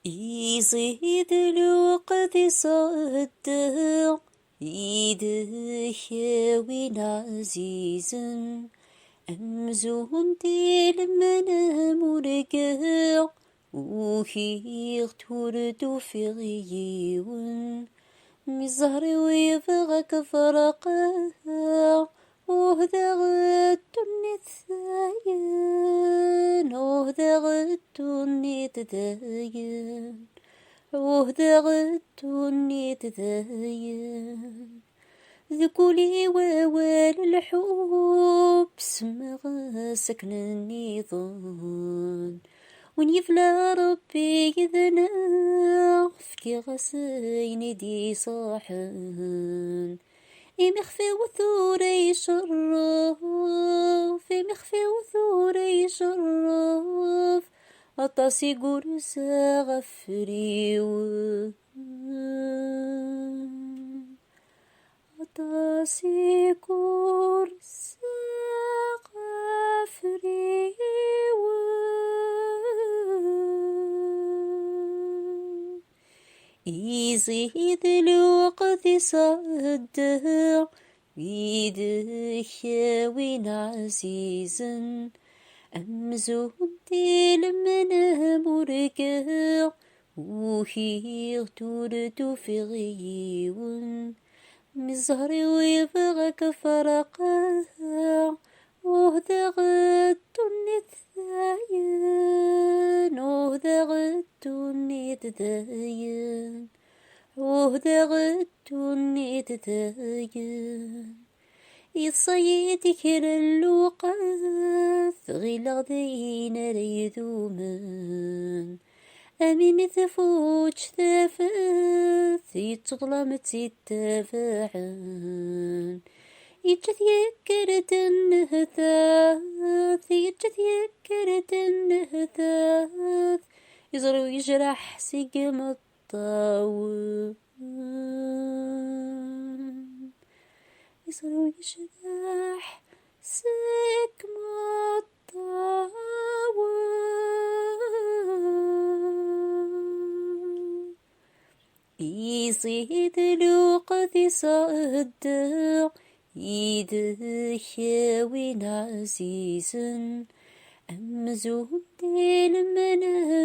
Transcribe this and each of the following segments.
يزيد الوقت صدق يده وين عزيز أمزون ديل من مرقع وهي تورد في غيون مزهر ويفغك فرقا وهذا غدني الثاين وهذا غدني تذاين وهذا غدني تذاين ذكولي ووال الحب سمغ سكن النظام وين يفلى ربي إذنا فكي غسين دي صاحن مخفي وثوري شرف مخفي وثوري شرف أطاسي قرصة غفري أطاسي قرصة غفري يزيد الوقت صدق بيده وين عزيز أمزون ديل من مرقع وهي تورد في غيون مزهر ويفغك فرقا وهذا غدني الثاين وهذا غدني تذاين وهذا غدني تذاين يصيد كل اللوقات غير غدين ريذومن أمين ثفوج ثافث يتظلم تتفاعن يتذكرت النهثاث يتذكرت النهثاث يزر ويجرح سقم الطاول يزر ويجرح سقم الطاول يزيد الوقت صدق يده وين عزيز أمزون ديل من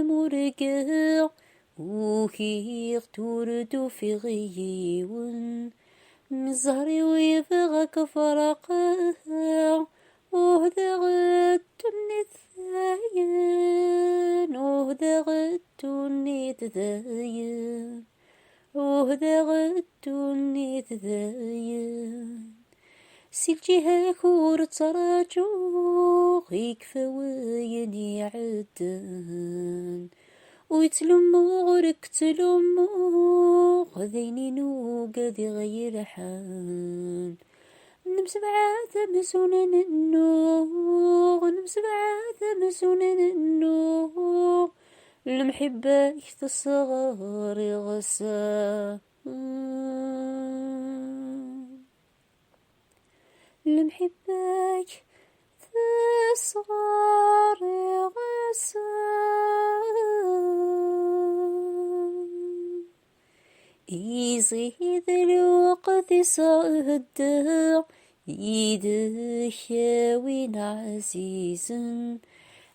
مرقع وهي تورد في غيون مزهر ويفغك فرقا وهذا غدني الثاين وهذا غدني تذاين وهذا غدني تذاين سلجيها كور تراجو يكفى وين يعدن ويتلمو غرك تلمو غذيني نوقذي غير حان نمسبعة مسونن النوغ نمسبعة مسونن النوغ المحبة يتصغر غسا المحبة تصغر غسا يزيد الوقت صدق يده وين عزيز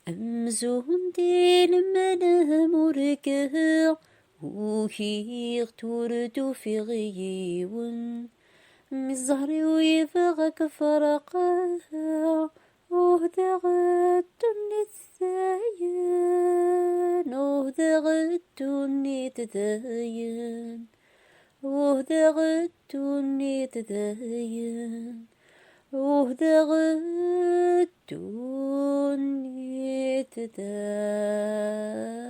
أمزون ديل من مرقع وهي تورد في غيون مزهر ويفغك فرقا وهذا غدني الثاين وهذا غدني تذاين وهذا غدني تذاين وهذا غدني تذاين